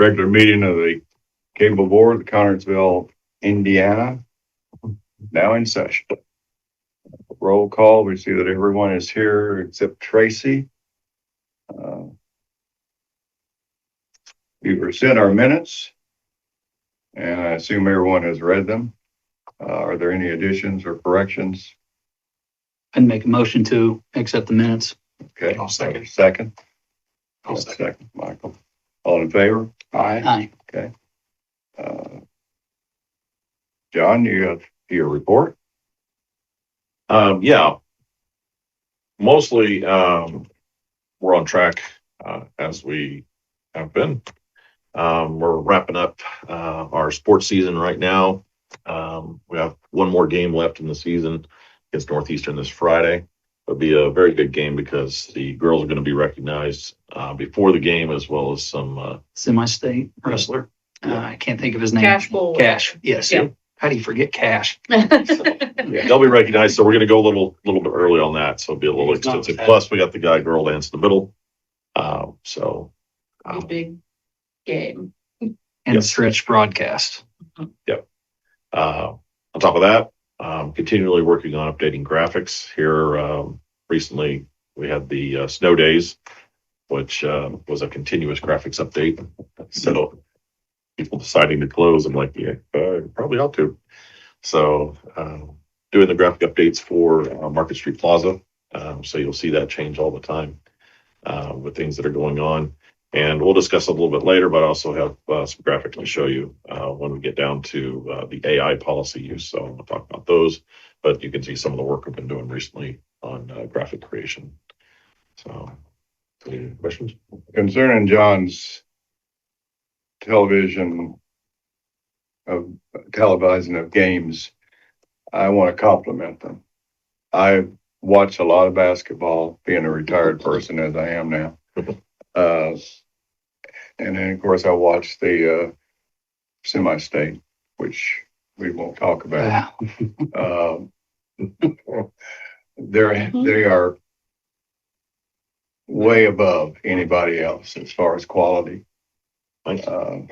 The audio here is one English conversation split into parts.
regular meeting of the Cable Board of Connersville, Indiana, now in session. Roll call. We see that everyone is here except Tracy. We sent our minutes, and I assume everyone has read them. Are there any additions or corrections? I'd make a motion to accept the minutes. Okay. I'll second. Second. I'll second. Michael. All in favor? Aye. Aye. John, you have your report? Yeah. Mostly, we're on track, as we have been. We're wrapping up, our sports season right now. We have one more game left in the season against Northeastern this Friday. It'll be a very good game because the girls are going to be recognized, before the game, as well as some, Semi-state wrestler. I can't think of his name. Cash Bowl. Cash, yes. Yeah. How do you forget Cash? they'll be recognized. So we're going to go a little bit early on that. So it'll be a little It's not extensive. bad. Plus we got the guy girl dance in the middle. So, A big game. And Yes. stretch broadcast. on top of that, continually working on updating graphics here. Recently we had the snow days, which was a continuous graphics update. So people deciding to close, I'm like, yeah, probably ought to. So doing the graphic updates for Market Street Plaza. So you'll see that change all the time with things that are going on. And we'll discuss a little bit later, but I also have some graphics to show you when we get down to the AI policy use. So we'll talk about those, but you can see some of the work I've been doing recently on graphic creation. So, any questions? Concerning John's televising of games, I want to compliment them. I watch a lot of basketball, being a retired person as I am now. And then, of course, I watch the semi-state, which we won't talk about. Wow. They are way above anybody else as far as quality. Nice. I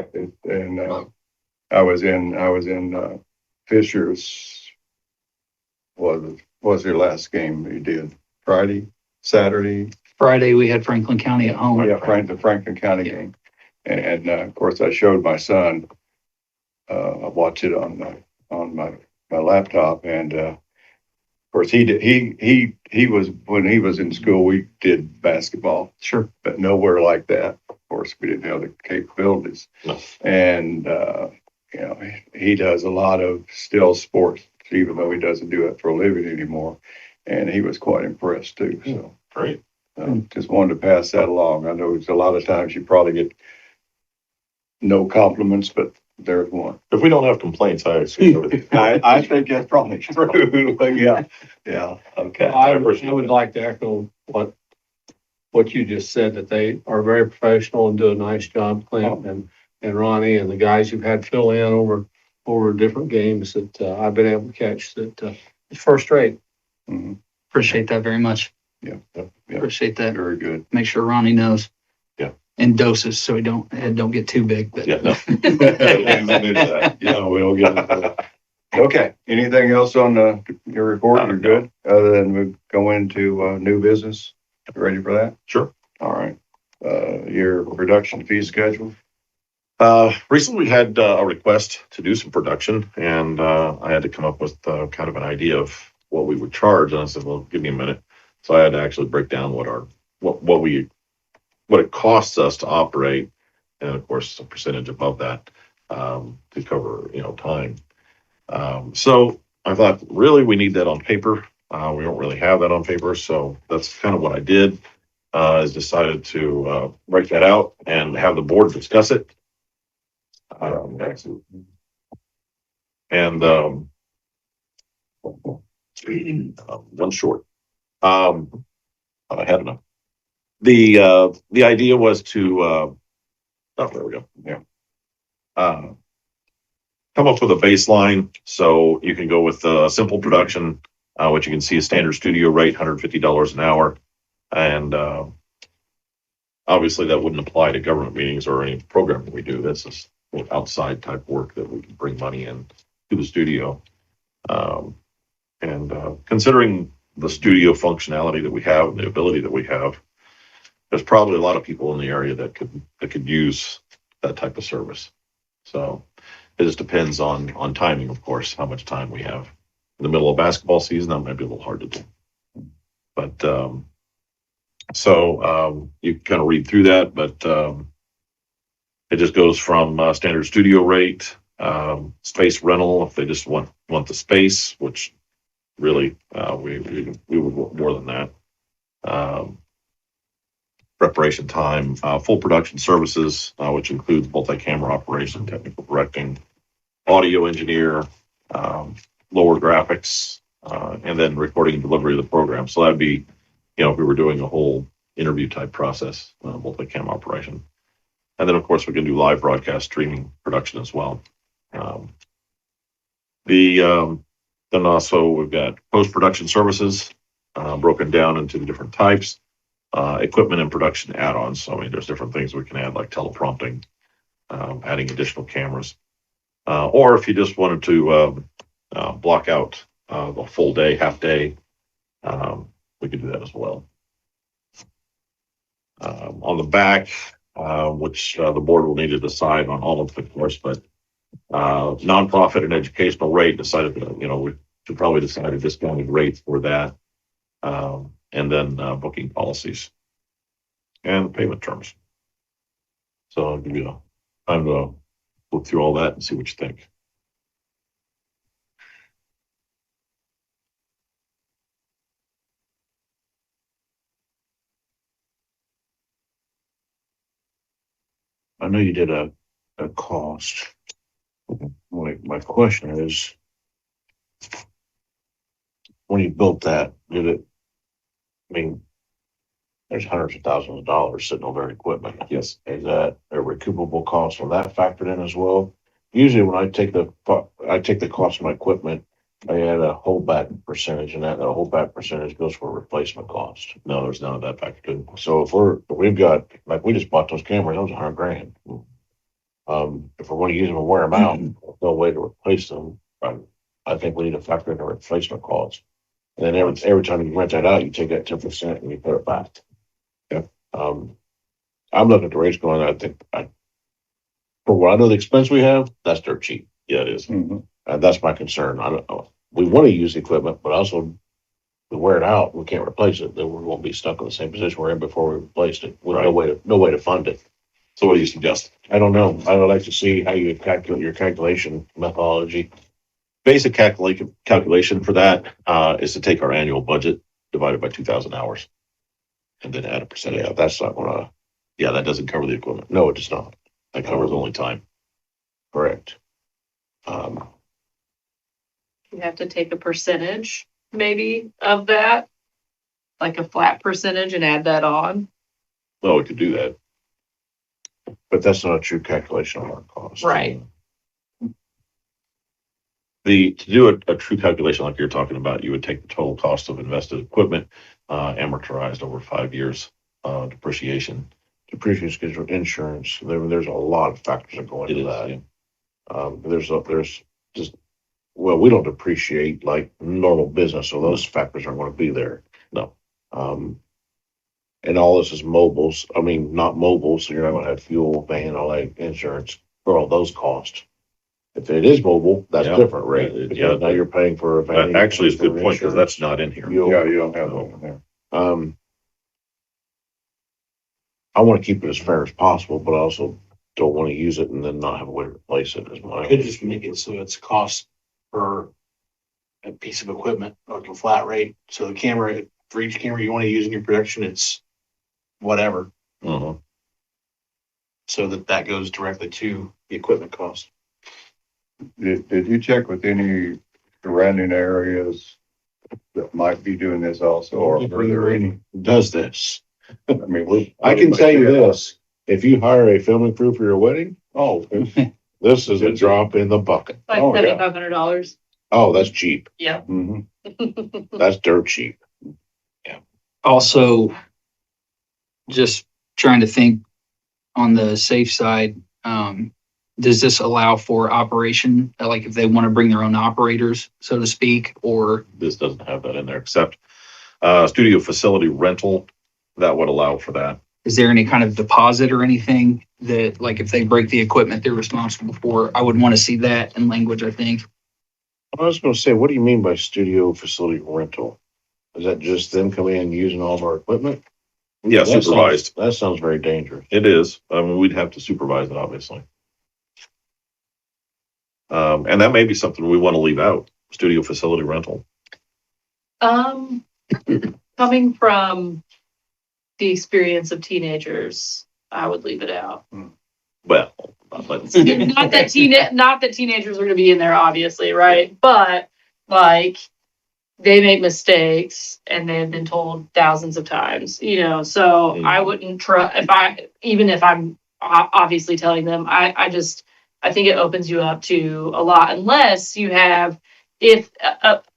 was in Fisher's. Was your last game you did? Friday, Saturday? Friday, we had Franklin County at home. Yeah, the Franklin County game. And of course, I showed my son. I watched it on my laptop, and of course he did. He was, when he was in school, we did basketball, Sure. but nowhere like that. Of course, we didn't have the capabilities. No. And he does a lot of still sports, even though he doesn't do it for a living anymore. And he was quite impressed too. So Great. just wanted to pass that along. I know it's a lot of times you probably get no compliments, but there's one. If we don't have complaints, I assume everything. I think that's probably true. But yeah. Okay. I would like to echo what you just said, that they are very professional and do a nice job, Clint and Ronnie and the guys you've had fill in over different games that I've been able to catch, that it's first rate. Mhm. Appreciate that very much. Yeah. Appreciate that. Very good. Make sure Ronnie knows. Yeah. In doses, so he don't get too big, but. Yeah, no. Yeah, we don't get into that. Okay, anything else on your report? You're good, other than we go into new business? Ready for that? Sure. All right. Your production fee schedule? Recently we had a request to do some production, and I had to come up with kind of an idea of what we would charge. And I said, well, give me a minute. So I had to actually break down what it costs us to operate, and of course a percentage above that to cover time. So I thought, really, we need that on paper. We don't really have that on paper, so that's kind of what I did. Is decided to write that out and have the board discuss it. One short. I had enough. The idea was to there we go. Yeah. Come up with a baseline so you can go with a simple production, which you can see a standard studio rate, $150 an hour. And obviously that wouldn't apply to government meetings or any program that we do. This is outside type work that we can bring money in to the studio. Considering the studio functionality that we have and the ability that we have, there's probably a lot of people in the area that could use that type of service. So it just depends on timing, of course, how much time we have. In the middle of basketball season, that might be a little hard to do. But you can kind of read through that, but it just goes from standard studio rate, space rental if they just want the space, which really we would want more than that. Preparation time, full production services, which includes multi-camera operation, technical directing, audio engineer, lower graphics, and then recording and delivery of the program. So that'd be, if we were doing a whole interview type process, multi-cam operation. And then of course we can do live broadcast streaming production as well. Then also we've got post-production services, broken down into the different types, equipment and production add-ons. So, I mean, there's different things we can add like teleprompting, adding additional cameras. Or if you just wanted to block out the full day, half day, we could do that as well. On the back, which the board will need to decide on all of it, of course, but nonprofit and educational rate decided, we should probably decide a discounted rate for that. And then booking policies and payment terms. So I'll give you time to look through all that and see what you think. I know you did a cost. My question is, when you built that, there's hundreds of thousands of dollars sitting on their equipment. Yes. Is that a recoupable cost on that factored in as well? Usually when I take the cost of my equipment, I add a holdback percentage, and that holdback percentage goes for replacement cost. No, there's none of that factored in. So if we've got, like, we just bought those cameras, that was $100,000. If we're going to use them and wear them out, no way to replace them. I think we need to factor in the replacement cost. And then every time you rent that out, you take that 10% and you put it back. Yeah. I'm looking at the rates going, I think, for what I know the expense we have, that's dirt cheap. Yeah, it is. Mm-hmm. That's my concern. I don't know. We want to use the equipment, but also we wear it out, we can't replace it. Then we won't be stuck in the same position we're in before we replaced it. With no way to fund it. So what do you suggest? I don't know. I would like to see how you calculate your calculation methodology. Basic calculation for that is to take our annual budget divided by 2,000 hours and then add a percentage. Yeah, that's not gonna, Yeah, that doesn't cover the equipment. no, it does not. That covers only time. Correct. You have to take a percentage maybe of that, like a flat percentage, and add that on. Well, we could do that. But that's not a true calculation of our cost. Right. To do a true calculation like you're talking about, you would take the total cost of invested equipment, amortized over 5 years, depreciation. Depreciation schedule, insurance, there's a lot of factors that go into that. Yeah. There's just, well, we don't depreciate like normal business, so those factors aren't going to be there. No. And all this is mobiles. I mean, not mobile, so you're not going to have fuel, van, all that, insurance for all those costs. If it is mobile, that's Yeah. different rate. Yeah, Because now you're paying for a van. That actually is a good for point because insurance. that's not in here. Yeah, you don't have that in there. I want to keep it as fair as possible, but I also don't want to use it and then not have a way to replace it as my. Could just make it so it's cost per a piece of equipment, like a flat rate. So the camera, for each camera you want to use in your production, it's whatever. Mhm. So that goes directly to the equipment cost. Did you check with any surrounding areas that might be doing this also, or are there any? Does this? I mean, I can tell you this, if you hire a filming crew for your wedding, Oh, this is a drop in the bucket. Like Oh, yeah. $7,500. Oh, that's cheap. Yeah. mhm. That's dirt cheap. Also, just trying to think on the safe side, does this allow for operation, like if they want to bring their own operators, so to speak, or This doesn't have that in there, except studio facility rental, that would allow for that. is there any kind of deposit or anything that, like, if they break the equipment, they're responsible for? I would want to see that in language, I think. I was gonna say, what do you mean by studio facility rental? Is that just them coming in and using all of our equipment? Yeah, That sounds- supervised. That sounds very dangerous. It is. I mean, we'd have to supervise it, obviously. And that may be something we want to leave out, studio facility rental. Coming from the experience of teenagers, I would leave it out. Well, Not that teenagers are gonna be in there, obviously, right? But like, they make mistakes and they've been told thousands of times, you know, so I wouldn't try, even if I'm obviously telling them, I think it opens you up to a lot, unless you have, if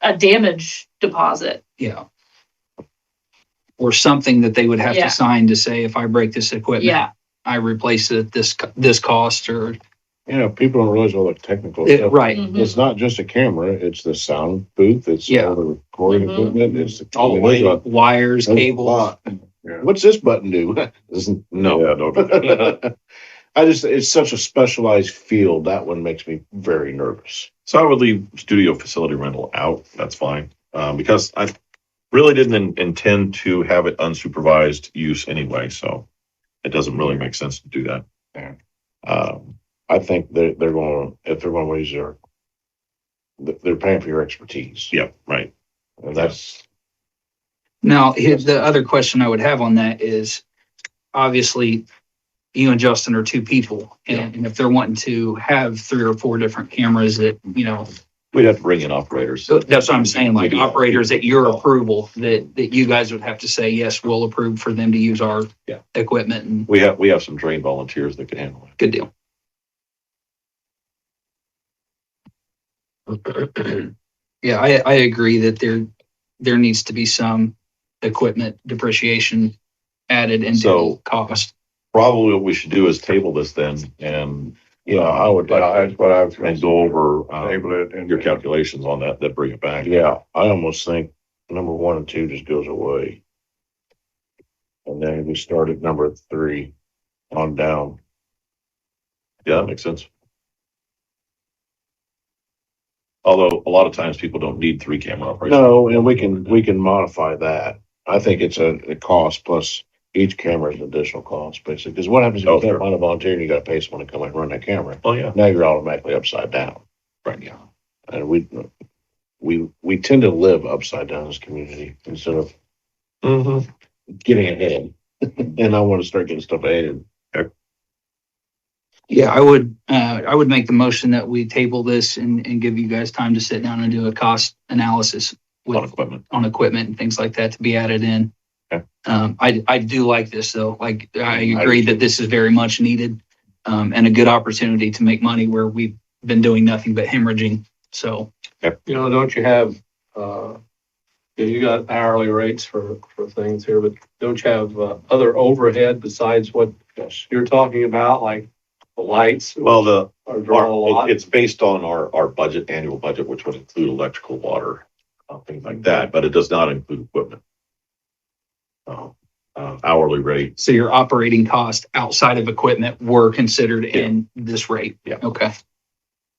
a damage deposit. Yeah. Or something that they would have Yeah. to sign to say, if I break this equipment, Yeah, I replace it this cost, or, You know, people don't realize all the technical stuff. right. Mhm. It's not just a camera, it's the sound booth, it's Yeah. all the recording Mhm. equipment, it's All the there's a- wires, there's a cables. lot. Yeah. What's this button do? Doesn't- no, Yeah. no. it's such a specialized field. That one makes me very nervous. So I would leave studio facility rental out. That's fine. Because I really didn't intend to have it unsupervised use anyway, so it doesn't really make sense to do that. Yeah. I think they're going, if they're going to use they're paying for your expertise. Yeah, right. And that's, Now, the other question I would have on that is, obviously, you and Justin are two people, and if they're wanting to have 3 or 4 different cameras that, you know, We'd have to bring in operators. so that's what I'm saying, like Maybe- operators at your approval, that you guys would have to say, yes, we'll approve for them to use our Yeah. equipment, and We have some trained volunteers that can handle it. good deal. Yeah, I agree that there needs to be some equipment depreciation added into So- the cost. Probably what we should do is table this then and, yeah, I would, Yeah, that's what I was gonna and go over, table it and your calculations on that, then bring it back. yeah, I almost think number 1 and 2 just goes away. And then we start at number 3 on down. Yeah, that makes sense. Although a lot of times people don't need 3 camera operators. No, and we can modify that. I think it's a cost plus each camera is an additional cost, basically. Because what happens if Oh, you can't sure. find a volunteer and you gotta pay someone to come and run that camera? Oh, yeah. Now you're automatically upside down. Right, yeah. And we tend to live upside down in this community instead of Mm-hmm. getting ahead. And I want to start getting stuff ahead. Yeah, I would make the motion that we table this and give you guys time to sit down and do a cost analysis On with, equipment. on equipment and things like that to be added in. Okay. I do like this though. Like, I agree that this is very much needed, and a good opportunity to make money where we've been doing nothing but hemorrhaging. So, You know, don't you have, you got hourly rates for things here, but don't you have other overhead besides what you're talking about, like the lights? Well, Are drawing a lot. it's based on our budget, annual budget, which would include electrical, water, things like that, but it does not include equipment. Hourly rate. so your operating cost outside of equipment were considered in this rate? Yeah. Okay.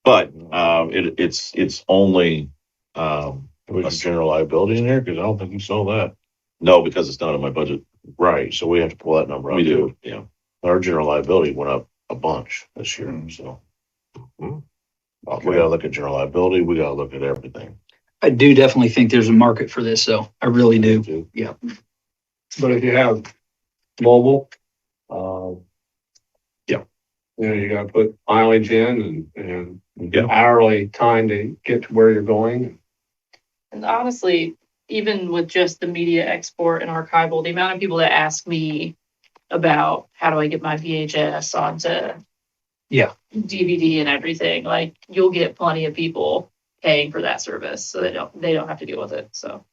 But, it's only, Was general liability in there? Because I don't think you saw that. no, because it's not in my budget. Right, so we have to pull that number out. We too. do, yeah. Our general liability went up a bunch this year, so. We gotta look at general liability, we gotta look at everything. I do definitely think there's a market for this, though. I really do. But if you have mobile, Yeah. you know, you gotta put mileage in and Yeah. hourly time to get to where you're going. and honestly, even with just the media export and archival, the amount of people that ask me about how do I get my VHS onto Yeah. DVD and everything, like, you'll get plenty of people paying for that service, so they don't have to deal with it, so.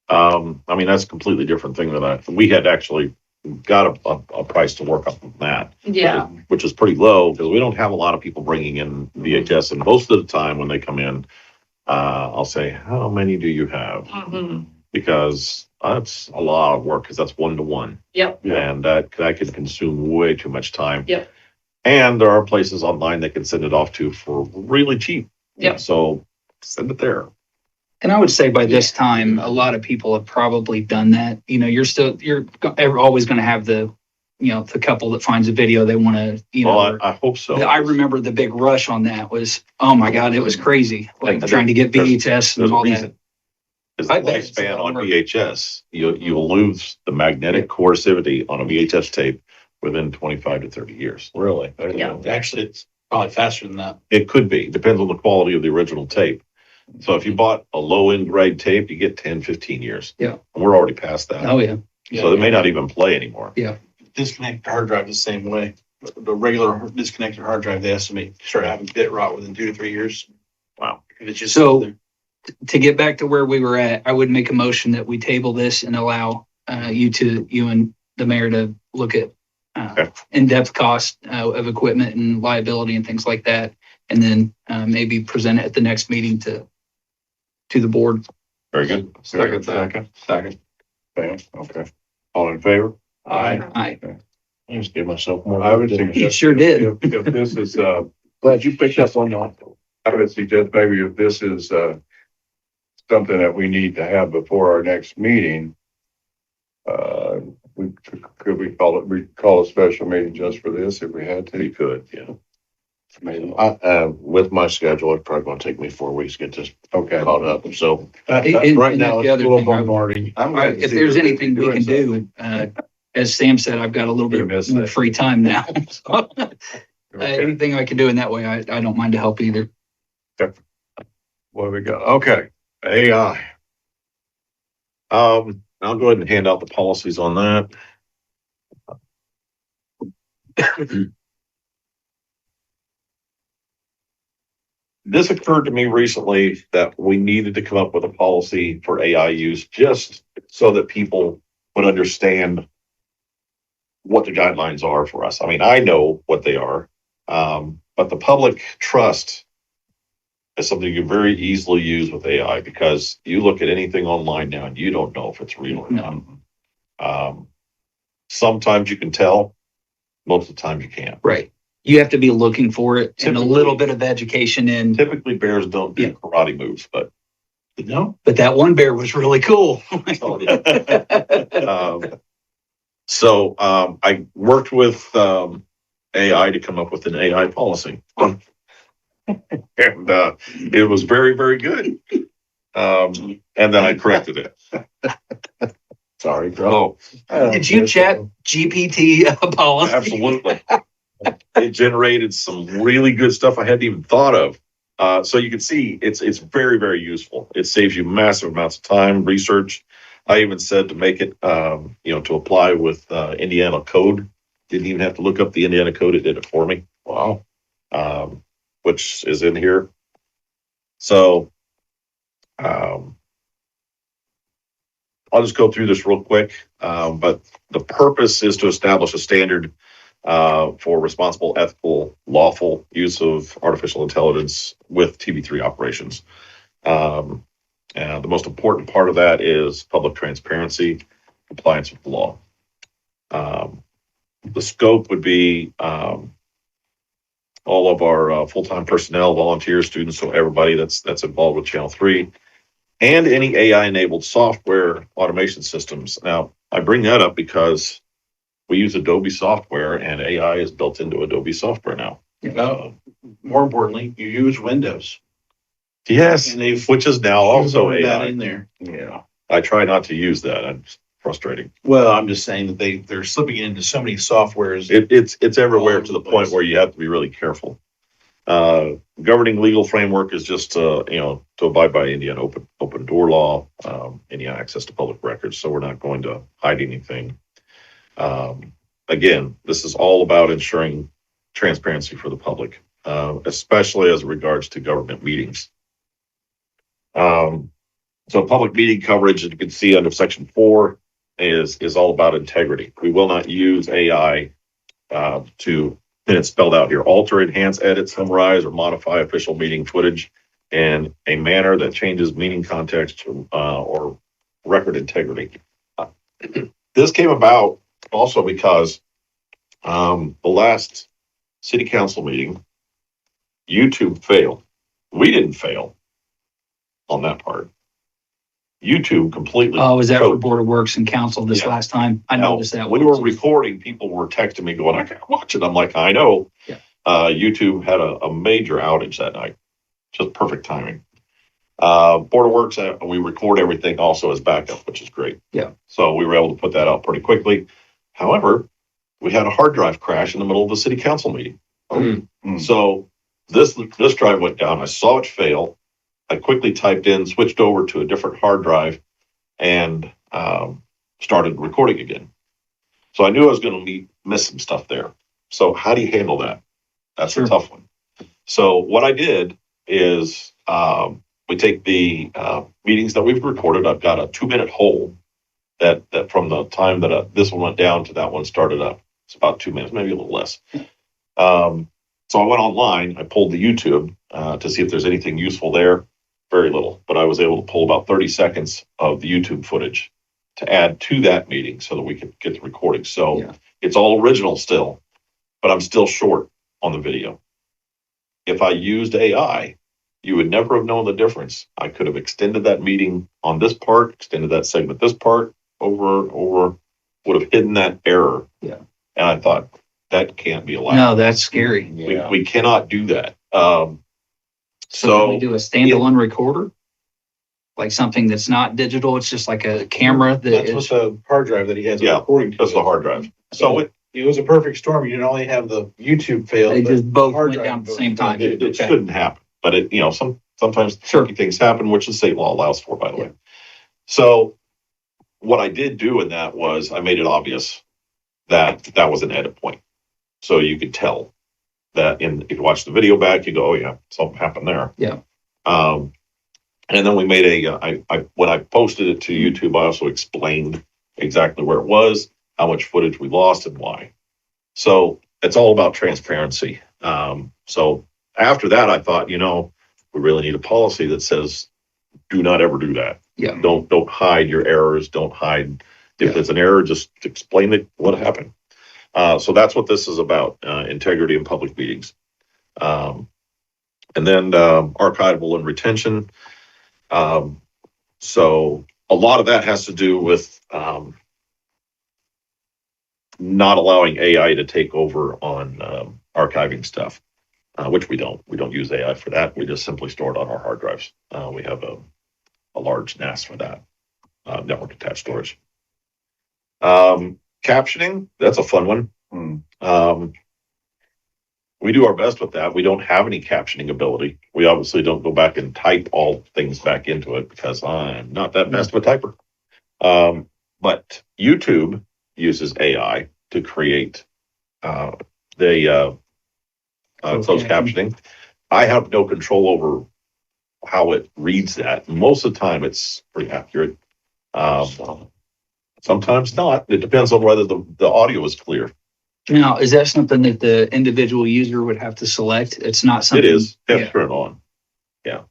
I mean, that's a completely different thing than we had actually got a price to work up on that. Yeah. Which is pretty low because we don't have a lot of people bringing in VHS. And most of the time when they come in, I'll say, how many do you have? Mhm. Because that's a lot of work because that's 1-to-1. Yep. And that can consume way too much time. Yep. And there are places online that can send it off to for really cheap. Yep. So send it there. And I would say by this time, a lot of people have probably done that. You know, you're always going to have the couple that finds a video they want to, Well, I hope so. I remember the big rush on that was, oh my God, it was crazy. Like And trying to get there's- VHS and There's a all that. reason. Is the I bet it's lifespan a on lot. VHS, you'll lose the magnetic coercivity on a VHS tape within 25 to 30 years. Really? Yeah. Actually, it's probably faster than that. It could be, depends on the quality of the original tape. So if you bought a low end grade tape, you get 10, 15 years. Yeah. And we're already past that. Oh, yeah. So it may not even play anymore. Disconnected hard drive the same way. The regular disconnected hard drive, they estimate start having bit rot within 2 to 3 years. Wow. If it's just So- there. To get back to where we were at, I would make a motion that we table this and allow you and the mayor to look at Okay. in-depth cost of equipment and liability and things like that. And then maybe present it at the next meeting to the board. Very good. Second. Second. Okay. All in favor? Aye. I just gave myself more. I would You suggest. sure did. If this is, Glad you picked up on that. I would suggest maybe if this is, something that we need to have before our next meeting, we call a special meeting just for this if we had You to? could, yeah. Maybe. With my schedule, it's probably gonna take me 4 weeks to get this Okay. caught up. So And- right and now, the it's a other little thing I- bombarding. I'm glad to If see there's that anything we doing can do, as Sam said, I've got a little You bit missed more that. free time now. So, Okay. anything I can do in that way, I don't mind to help either. What do we got? Okay, AI. I'll go ahead and hand out the policies on that. This occurred to me recently that we needed to come up with a policy for AI use just so that people would understand what the guidelines are for us. I mean, I know what they are, but the public trust is something you can very easily use with AI because you look at anything online now and you don't know if it's real or not. Sometimes you can tell, most of the time you can't. Right. You have to be looking for it and a Typically- little bit of education in, Typically bears don't do Yeah. karate moves, but No, but that one bear was really cool. I worked with AI to come up with an AI policy. And it was very, very good. And then I corrected it. Sorry, bro. Did you chat GPT policy? Absolutely. It generated some really good stuff I hadn't even thought of. So you can see it's very, very useful. It saves you massive amounts of time, research. I even said to make it, to apply with Indiana code. Didn't even have to look up the Indiana code. It did it for me. Wow. Which is in here. So, I'll just go through this real quick. But the purpose is to establish a standard for responsible, ethical, lawful use of artificial intelligence with TB3 operations. And the most important part of that is public transparency, compliance with the law. The scope would be all of our full-time personnel, volunteers, students, so everybody that's involved with Channel 3, and any AI-enabled software automation systems. Now, I bring that up because we use Adobe software, and AI is built into Adobe software now. more importantly, you use Windows. Yes, And they've which is now also shoehorned that AI. in there. Yeah. I try not to use that. It's frustrating. Well, I'm just saying that they're slipping it into so many softwares. It's everywhere All to over the the point place. where you have to be really careful. Governing legal framework is just to abide by Indiana open door law, Indiana access to public records. So we're not going to hide anything. Again, this is all about ensuring transparency for the public, especially as regards to government meetings. So public meeting coverage, as you can see under section 4, is all about integrity. We will not use AI to, and it's spelled out here, alter, enhance, edit, summarize, or modify official meeting footage in a manner that changes meeting context or record integrity. This came about also because the last city council meeting, YouTube failed. We didn't fail on that part. YouTube completely. Oh, was that for choked. Board of Works and Council this Yeah. last time? I Now, noticed that. when we were recording, people were texting me going, I can't watch it. I'm like, I know. Yeah. YouTube had a major outage that night. Just perfect timing. Board of Works, we record everything also as backup, which is great. Yeah. So we were able to put that out pretty quickly. However, we had a hard drive crash in the middle of the city council meeting. So this drive went down. I saw it fail. I quickly typed in, switched over to a different hard drive, and started recording again. So I knew I was going to miss some stuff there. So how do you handle that? That's Sure. a tough one. So what I did is we take the meetings that we've recorded. I've got a 2-minute hold that from the time that this one went down to that one started up. It's about 2 minutes, maybe a little less. So I went online. I pulled the YouTube to see if there's anything useful there. Very little, but I was able to pull about 30 seconds of the YouTube footage to add to that meeting so that we could get the recording. So Yeah. It's all original still, but I'm still short on the video. If I used AI, you would never have known the difference. I could have extended that meeting on this part, extended that segment, this part over, would have hidden that error. Yeah. And I thought that can't be allowed. No, that's scary. We cannot do that. So can we So do a standalone recorder? Like something that's not digital, it's just like a camera that That's what is, the hard drive that he has Yeah, according to. that's the hard drive. So It was a perfect storm. You didn't only have the YouTube fail. they but just both hard went drive down at the both same time. it Okay. shouldn't happen, but it, sometimes Sure. tricky things happen, which the state law allows for, by the Yeah. way. So what I did do in that was I made it obvious that that was an edit point. So you could tell that if you watch the video back, you go, oh yeah, something happened there. Yeah. And then we made when I posted it to YouTube, I also explained exactly where it was, how much footage we lost and why. So it's all about transparency. So after that, I thought, we really need a policy that says, do not ever do that. Yeah. Don't hide your errors. Don't hide. If Yeah. there's an error, just explain what happened. So that's what this is about, integrity in public meetings. And then archival and retention. So a lot of that has to do with not allowing AI to take over on archiving stuff, which we don't. We don't use AI for that. We just simply store it on our hard drives. We have a large NAS for that, network attached storage. Captioning, that's a fun one. We do our best with that. We don't have any captioning ability. We obviously don't go back and type all things back into it because I'm not that best of a typer. But YouTube uses AI to create the closed captioning. I have no control over how it reads that. Most of the time, it's pretty accurate. Sometimes not. It depends on whether the audio is clear. Now, is that something that the individual user would have to select? It's not something. It is. You have Yeah. to turn it on. Yeah.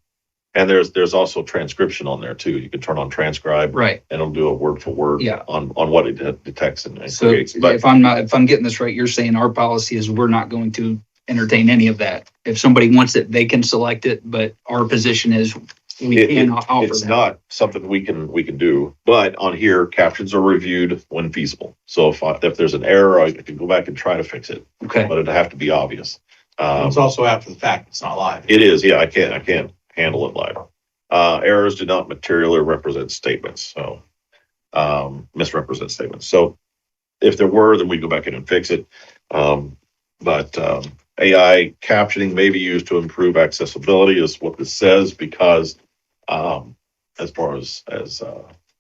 And there's also transcription on there too. You can turn on transcribe Right. and it'll do a word for word Yeah. on what it detects and So creates. But if I'm getting this right, you're saying our policy is we're not going to entertain any of that. If somebody wants it, they can select it, but our position is we cannot offer it's that. not something we can do. But on here, captions are reviewed when feasible. So if there's an error, I can go back and try to fix it, Okay. but it'd have to be obvious. It's also after the fact. It's not live. It is, yeah. I can't handle it live. Errors do not materially represent statements, so misrepresent statements. So if there were, then we go back in and fix it. But AI captioning may be used to improve accessibility, is what this says, because as far as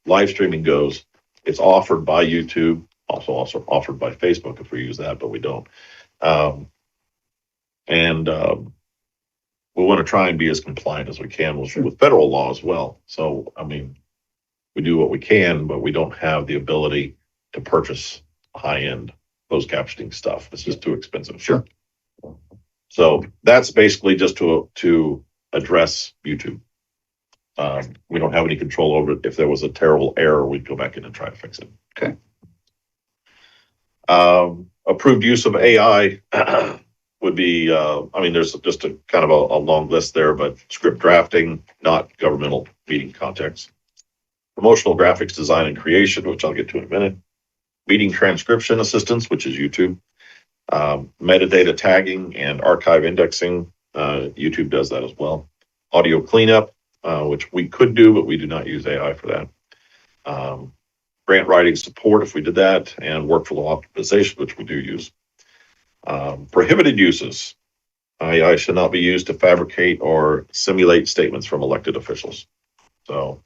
live streaming goes, it's offered by YouTube, also offered by Facebook if we use that, but we don't. And we want to try and be as compliant as we can with federal law as well. So, I mean, we do what we can, but we don't have the ability to purchase high-end closed captioning stuff. It's just too expensive. Sure. So that's basically just to address YouTube. We don't have any control over it. If there was a terrible error, we'd go back in and try to fix it. Okay. Approved use of AI would be, I mean, there's just a kind of a long list there, but script drafting, not governmental meeting context. Promotional graphics design and creation, which I'll get to in a minute. Meeting transcription assistance, which is YouTube. Metadata tagging and archive indexing. YouTube does that as well. Audio cleanup, which we could do, but we do not use AI for that. Grant writing support, if we did that, and workflow optimization, which we do use. Prohibited uses. AI should not be used to fabricate or simulate statements from elected officials. So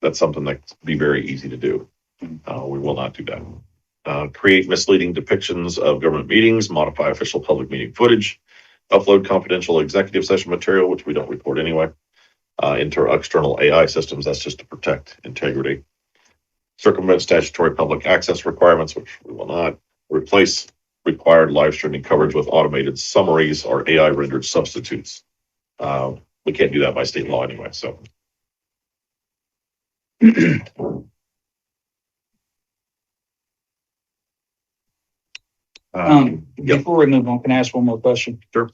that's something that be very easy to do. We will not do that. Create misleading depictions of government meetings, modify official public meeting footage, upload confidential executive session material, which we don't report anyway, into external AI systems. That's just to protect integrity. Circumvent statutory public access requirements, which we will not. Replace required live streaming coverage with automated summaries or AI rendered substitutes. We can't do that by state law anyway, so. Before we move on, can I ask one more question? Sure.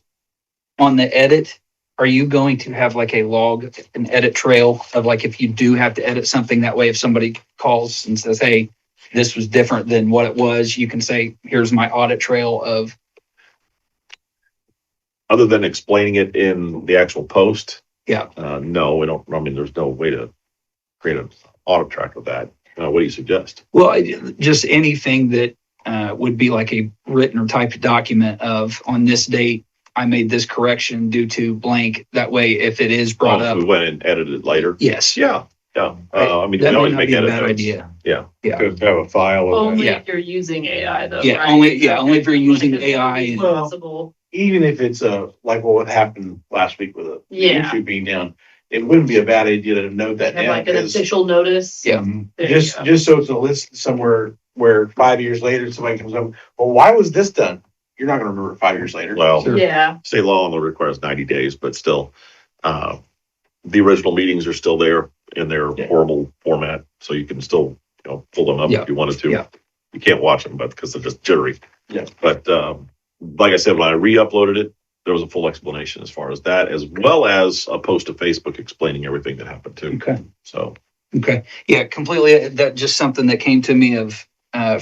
On the edit, are you going to have like a log, an edit trail of like if you do have to edit something, that way if somebody calls and says, hey, this was different than what it was, you can say, here's my audit trail of. Other than explaining it in the actual post. Yeah. No, we don't. I mean, there's no way to create an audit track of that. What do you suggest? Well, just anything that would be like a written or typed document of on this date, I made this correction due to blank. That way, if it is brought If up. we went and edited later. Yes. Yeah. I mean, That we may always not make be a edit bad notes. idea. Yeah. Yeah. Just have a file of that. Only Yeah. if you're using AI though, Yeah, right? only if you're using AI and- Possible. Even if it's like what happened last week with Yeah. YouTube being down, it wouldn't be a bad idea to note that Have down. like an 'Cause official notice. Yeah. There you Just, go. just so it's a list somewhere where 5 years later, somebody comes up, well, why was this done? You're not gonna remember it 5 years later. Well, Sure. Yeah, state law only requires 90 days, but still, the original meetings are still there in their Yeah. horrible format. So you can still, pull them up Yeah. if you wanted to. Yeah. You can't watch them, but because they're just jittery. Yeah. But, like I said, when I re-uploaded it, there was a full explanation as far as that, as well as a post to Facebook explaining everything that happened too. Okay. So, Okay. Yeah, completely. That just something that came to me of,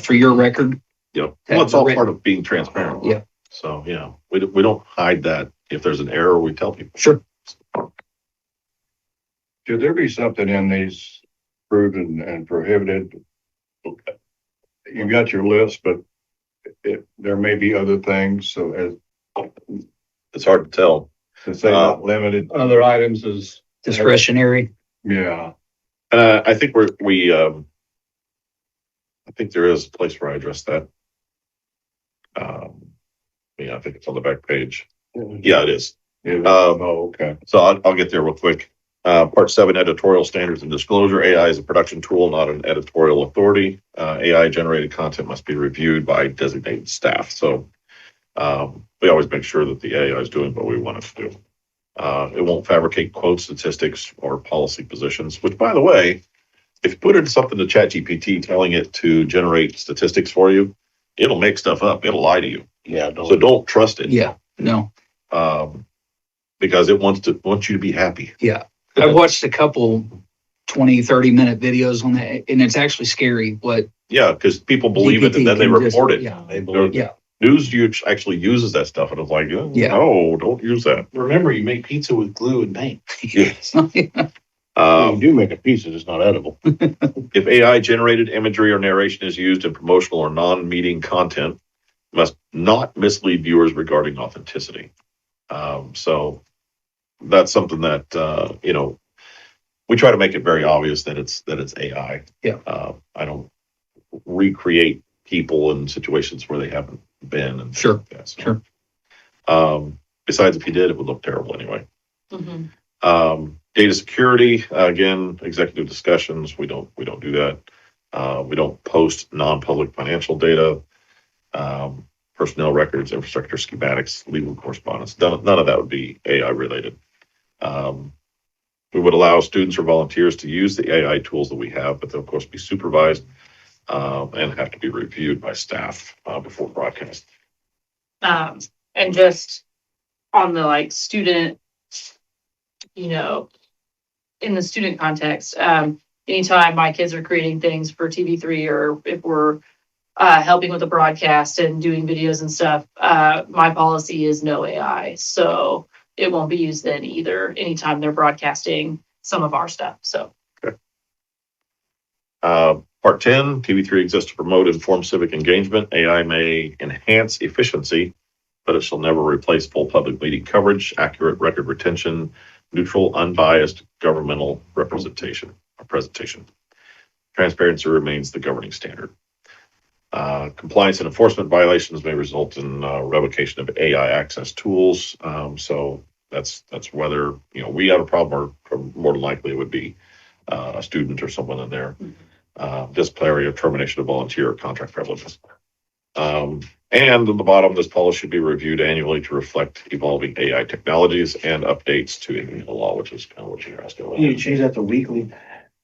for your record. well, Have it's all the part of being transparent. Yeah. So, we don't hide that. If there's an error, we tell people. Sure. Should there be something in these proven and prohibited? You got your list, but there may be other things, so as It's hard to tell. to say not limited, Other items is. Discretionary. yeah. I think I think there is a place where I address that. I think it's on the back page. Yeah, it is. Oh, okay. So I'll get there real quick. Part 7, editorial standards and disclosure. AI is a production tool, not an editorial authority. AI generated content must be reviewed by designated staff. So we always make sure that the AI is doing what we want it to do. It won't fabricate quotes, statistics, or policy positions, which, by the way, if you put in something to ChatGPT telling it to generate statistics for you, it'll make stuff up. It'll lie to you. Yeah. So don't trust it. Yeah. No. Because it wants you to be happy. I've watched a couple 20, 30-minute videos on that, and it's actually scary what. Yeah, because people believe it and then they GPT can just- report it. Yeah. They believe. Yeah. News actually uses that stuff, and it's like, oh, Yeah. no, don't use that. Remember, you make pizza with glue and paint. Yes. You do make a piece, it's not edible. If AI generated imagery or narration is used in promotional or non-meeting content, must not mislead viewers regarding authenticity. So that's something that we try to make it very obvious that it's AI. Yeah. I don't recreate people in situations where they haven't been. And Sure, things like that. So, sure. besides if he did, it would look terrible anyway. Mhm. Data security, again, executive discussions, we don't do that. We don't post non-public financial data, personnel records, infrastructure schematics, legal correspondence. None of that would be AI related. We would allow students or volunteers to use the AI tools that we have, but they'll of course be supervised, and have to be reviewed by staff, before broadcast. And just on the like student, you know, in the student context, anytime my kids are creating things for TV3 or if we're helping with the broadcast and doing videos and stuff, my policy is no AI. So it won't be used then either anytime they're broadcasting some of our stuff. So. Part 10, TV3 exists to promote informed civic engagement. AI may enhance efficiency, but it shall never replace full public meeting coverage, accurate record retention, neutral, unbiased governmental representation or presentation. Transparency remains the governing standard. Compliance and enforcement violations may result in revocation of AI access tools. So that's whether, we have a problem or more than likely it would be a student or someone in there. Disciplinary or termination of volunteer or contract privileges. And at the bottom, this policy should be reviewed annually to reflect evolving AI technologies and updates to the law, which is kind of what you're asking about. You change that to weekly.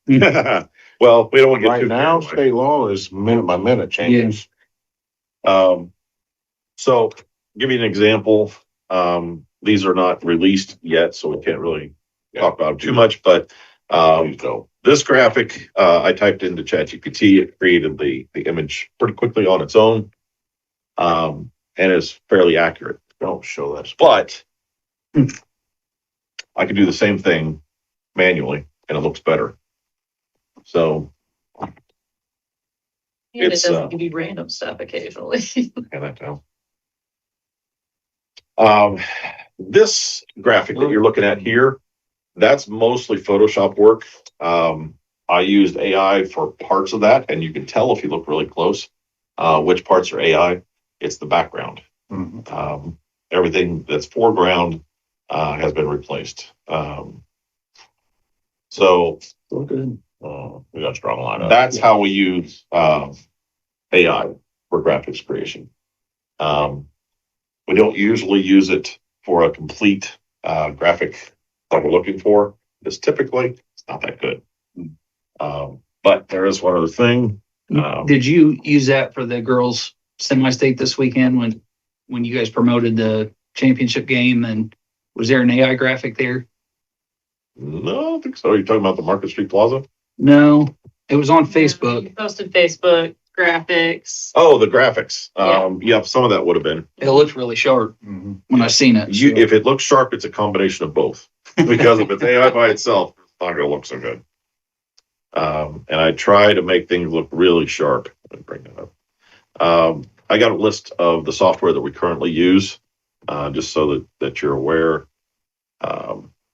Well, we don't want to get Right too now, carried away. state law is minute by minute changes. So give you an example. These are not released yet, so we can't really talk about them too much, but Please go. this graphic, I typed into ChatGPT. It created the image pretty quickly on its own, and is fairly accurate. Don't show that. But I could do the same thing manually, and it looks better. So, And it It's, doesn't give you random stuff occasionally. and that down. This graphic that you're looking at here, that's mostly Photoshop work. I used AI for parts of that, and you can tell if you look really close, which parts are AI. It's the background. Everything that's foreground, has been replaced. So We got a strong line up. that's how we use, AI for graphics creation. We don't usually use it for a complete, graphic that we're looking for. It's not that good. But there is one other thing. Did you use that for the girls semi-state this weekend when you guys promoted the championship game, and was there an AI graphic there? No, I don't think so. You're talking about the Market Street Plaza? No, it was on You Facebook. posted Facebook graphics. Oh, the graphics. Yeah. Yeah, some of that would have been. It looked really sharp when I seen it. If it looks sharp, it's a combination of both. Because if it's AI by itself, it's not gonna look so good. And I try to make things look really sharp. Let me bring that up. I got a list of the software that we currently use, just so that you're aware.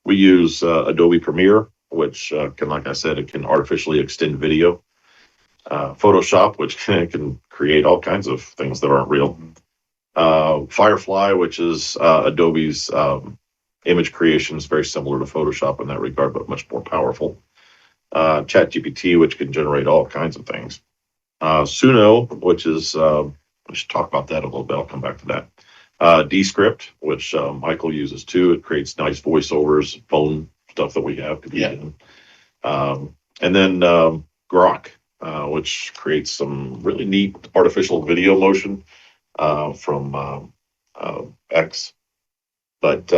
We use Adobe Premiere, which can, like I said, it can artificially extend video. Photoshop, which can create all kinds of things that aren't real. Firefly, which is Adobe's image creation, is very similar to Photoshop in that regard, but much more powerful. ChatGPT, which can generate all kinds of things. Suno, which is, we should talk about that a little bit. I'll come back to that. Descript, which Michael uses too. It creates nice voiceovers, phone stuff that we have. And then Grok, which creates some really neat artificial video motion from X. But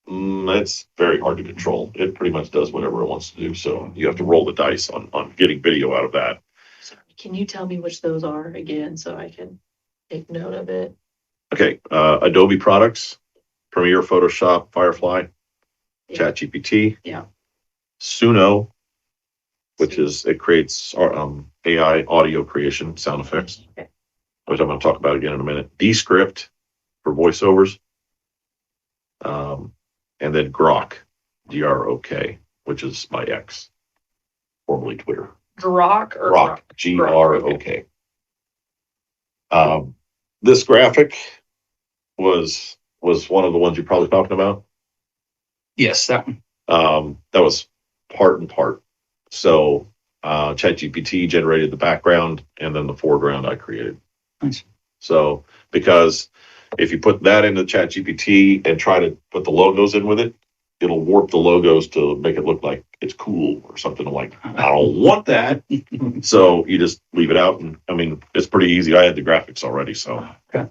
it's very hard to control. It pretty much does whatever it wants to do. So you have to roll the dice on getting video out of that. Sorry, can you tell me which those are again so I can take note of it? Okay, Adobe products, Premiere, Photoshop, Firefly, Yeah. ChatGPT. Yeah. Suno, which is, it creates AI audio creation, sound effects, Okay. which I'm going to talk about again in a minute. Descript for voiceovers. And then Grok, Grok, which is my X, formerly Twitter. Grok or Grok, Grok. This graphic was was one of the ones you're probably talking about. Yes, that one. That was part and part. So ChatGPT generated the background and then the foreground I created. Nice. So because if you put that into ChatGPT and try to put the logos in with it, it'll warp the logos to make it look like it's cool or something. Like, I don't want that. So you just leave it out. And I mean, it's pretty easy. I had the graphics already. So Okay.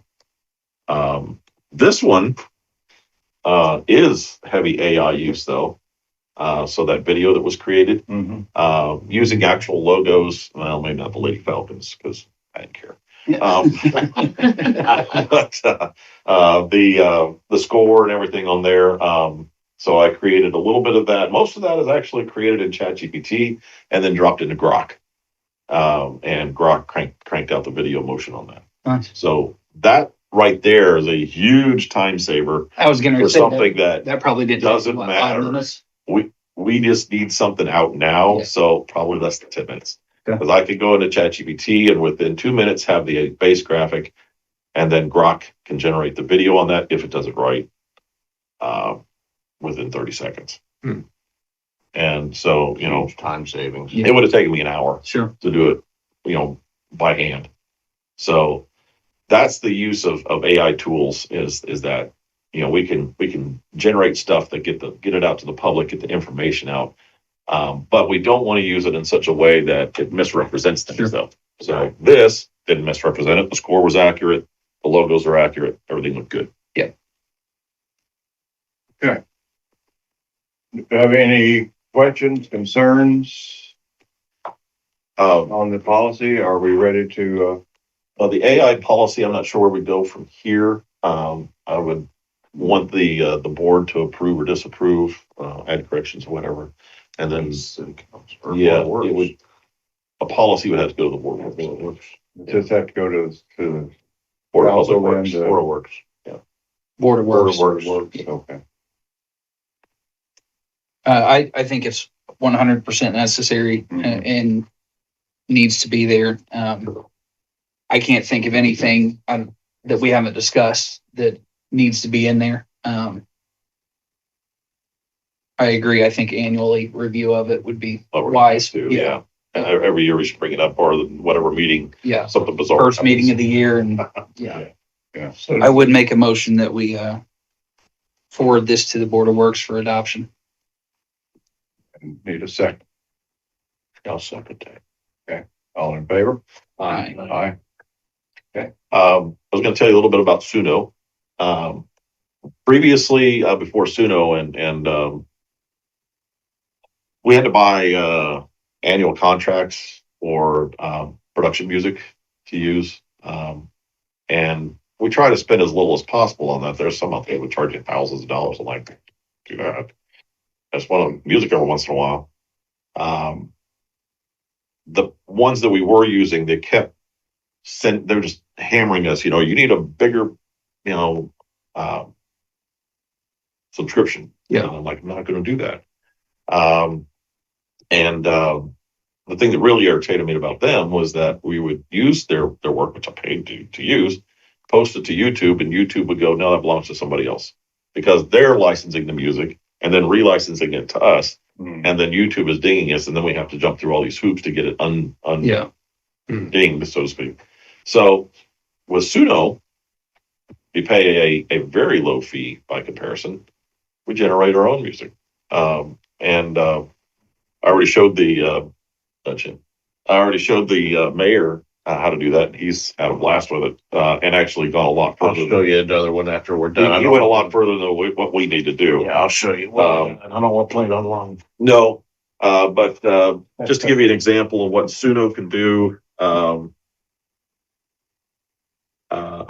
This one is heavy AI use though. So that video that was created using actual logos, well, maybe not the Lady Falcons because I didn't care. But the score and everything on there. So I created a little bit of that. Most of that is actually created in ChatGPT and then dropped into Grok. And Grok cranked out the video motion on that. Nice. So that right there is a huge time saver I was going for to say something that that probably didn't doesn't take, 5 matter. minutes? we just need something out now. Yeah. So probably less than 10 minutes. Okay. Because I could go into ChatGPT and within 2 minutes have the base graphic, and then Grok can generate the video on that if it does it right within 30 seconds. And so, Huge time savings. Yeah. it would have taken me an hour Sure. to do it, by hand. So that's the use of AI tools is that, we can generate stuff that get it out to the public, get the information out. But we don't want to use it in such a way that it misrepresents things though. So this didn't misrepresent it. The score was accurate. The logos are accurate. Everything looked good. Do you have any questions, concerns on the policy? Are we ready to, Well, the AI policy, I'm not sure where we go from here. I would want the board to approve or disapprove, add corrections or whatever. And then, a policy would have to go to the board. just have to go to Board of Council Public Works. and, Board of Works. Board of Works. okay. I think it's 100% necessary and needs to be there. I can't think of anything that we haven't discussed that needs to be in there. I agree. I think annually review of it would be wise. Too, yeah. And every year we should bring it up or whatever meeting, Yeah. something bizarre. First meeting of happens. the year and yeah. Yeah. I would make a motion that we forward this to the Board of Works for adoption. Need a second. I'll second that. All in favor? Aye. Aye. I was going to tell you a little bit about Suno. Previously, before Suno, and we had to buy annual contracts for production music to use, and we try to spend as little as possible on that. There's some out there that charge you thousands of dollars. I'm like, do that. I just want music every once in a while. The ones that we were using, they kept they're just hammering us, you need a bigger, subscription. Yeah. And I'm like, I'm not going to do that. The thing that really irritated me about them was that we would use their work, which I paid to use, post it to YouTube, and YouTube would go, no, that belongs to somebody else because they're licensing the music and then relicensing it to us. And then YouTube is dinging us, and then we have to jump through all these hoops to get it dinged, so to speak. So with Suno, we pay a very low fee by comparison. We generate our own music. I already showed the mayor how to do that. He's had a blast with it and actually gone a lot I'll further. show you another one after we're done. He went a lot further than what we need to do. Yeah, I'll show you. Well, I don't want to play it on long. No, but just to give you an example of what Suno can do, I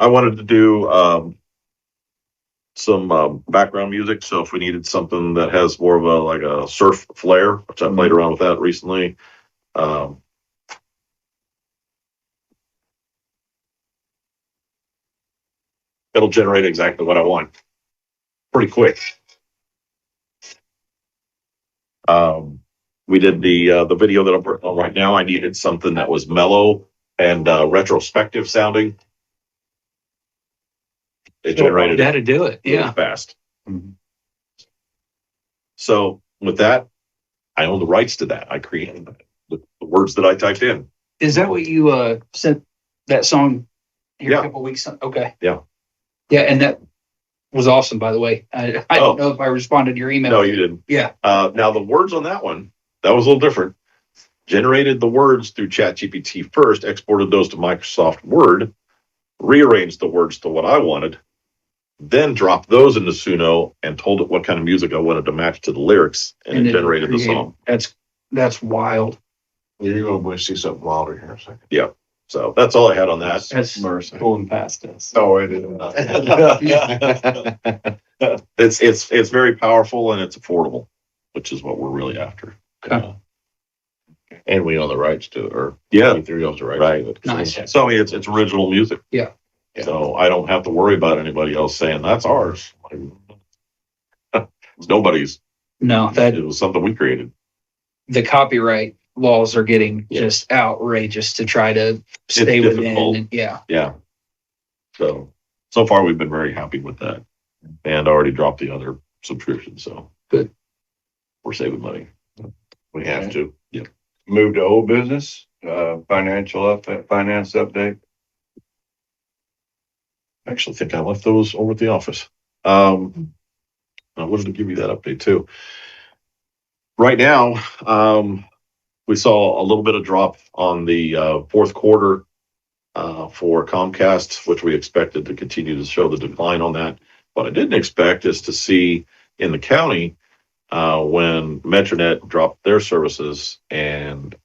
wanted to do some background music. So if we needed something that has more of a surf flair, which I played around with that recently. It'll generate exactly what I want pretty quick. We did the video that I'm working on right now. I needed something that was mellow and retrospective sounding. It generated it That'd do it. really Yeah. fast. Mhm. So with that, I own the rights to that. I created the words that I typed in. Is that what you sent that song here Yeah. a couple weeks? Okay. Yeah. Yeah, and that was awesome, by the way. I Oh. don't know if I responded to your email. No, you didn't. Yeah. Now the words on that one, that was a little different. Generated the words through ChatGPT first, exported those to Microsoft Word, rearranged the words to what I wanted, then dropped those into Suno and told it what kind of music I wanted to match to the lyrics, and it generated the song. That's wild. You're gonna see something wilder here in a second. So that's all I had on that. That's Mercy. Going past us. No, it is not. It's very powerful and it's affordable, which is what we're really after. And we own the rights to it, or Yeah, three owns the rights right. to it. Nice. So I mean, it's original music. Yeah. So I don't have to worry about anybody else saying that's ours. It's nobody's. no, that It was something we created. the copyright laws are getting Yeah. just outrageous to try to stay difficult. within. Yeah. Yeah. So far we've been very happy with that, and already dropped the other subscription. So Good. We're saving money. We have to. Move to old business, finance update. I actually think I left those over at the office. I wanted to give you that update too. Right now, we saw a little bit of drop on the fourth quarter for Comcast, which we expected to continue to show the decline on that. What I didn't expect is to see in the county when Metronet dropped their services, and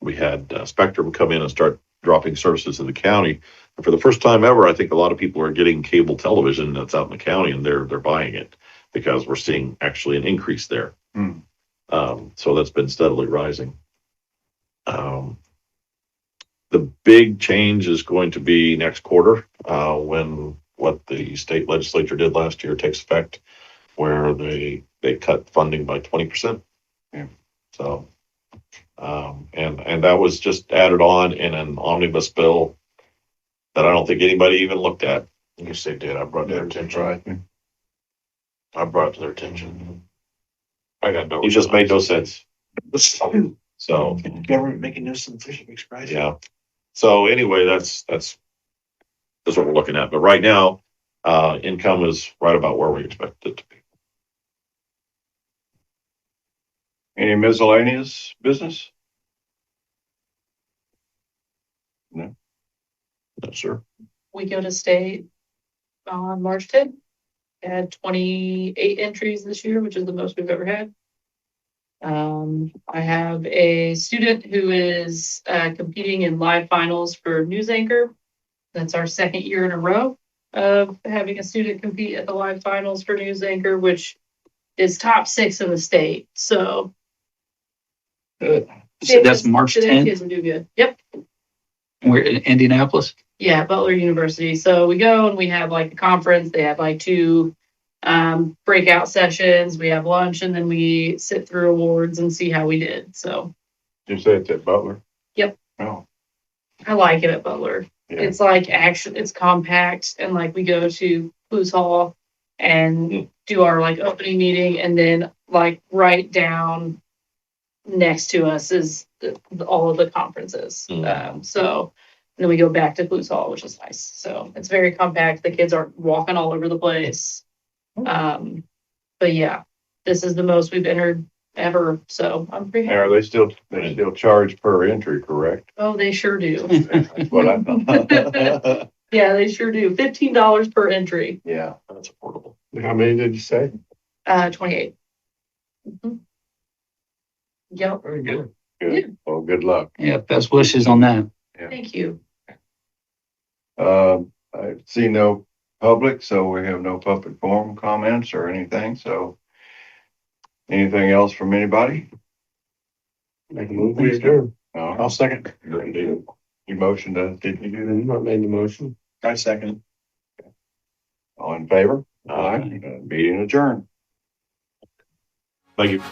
we had Spectrum come in and start dropping services in the county. And for the first time ever, I think a lot of people are getting cable television that's out in the county, and they're buying it because we're seeing actually an increase there. Hmm. So that's been steadily rising. The big change is going to be next quarter, when what the state legislature did last year takes effect, where they cut funding by 20%. Yeah. So, and that was just added on in an omnibus bill that I don't think anybody even looked at. Yes, they did. I brought their attention. Surprised me. I brought it to their attention. I got no. It just made no sense. So, Government making no sense, fishing express. yeah. So anyway, that's what we're looking at. But right now, income is right about where we expect it to be. Any miscellaneous business? No, sir. We go to state on March 10th. Had 28 entries this year, which is the most we've ever had. I have a student who is competing in live finals for news anchor. That's our second year in a row of having a student compete at the live finals for news anchor, which is top 6 in the state. So Good. So that's March the 10th. kids will do good. Yep. We're in Indianapolis. Yeah, Butler University. So we go and we have like a conference. They have like 2 breakout sessions. We have lunch and then we sit through awards and see how we did. So You say it's at Butler? Yep. Oh, I like it at Butler. yeah. It's like it's compact and like we go to Blues Hall and do our like opening meeting and then like right down next to us is all of the conferences. So and then we go back to Blues Hall, which is nice. So it's very compact. The kids aren't walking all over the place. But yeah, this is the most we've entered ever. So I'm pretty And are happy. they still charge per entry, correct? Oh, they sure do. That's what I thought. Yeah, they sure do. $15 per entry. Yeah. That's affordable. How many did you say? 28. Mhm. Yep. Very good. Good. Well, good luck. Yeah, best wishes on that. Thank you. I see no public, so we have no public forum comments or anything, so. Anything else from anybody? Make a move, we adjourn. No. I'll second. You motioned, did you do You not made the motion. I second. that? All in favor? Aye. Meeting adjourned. Thank you.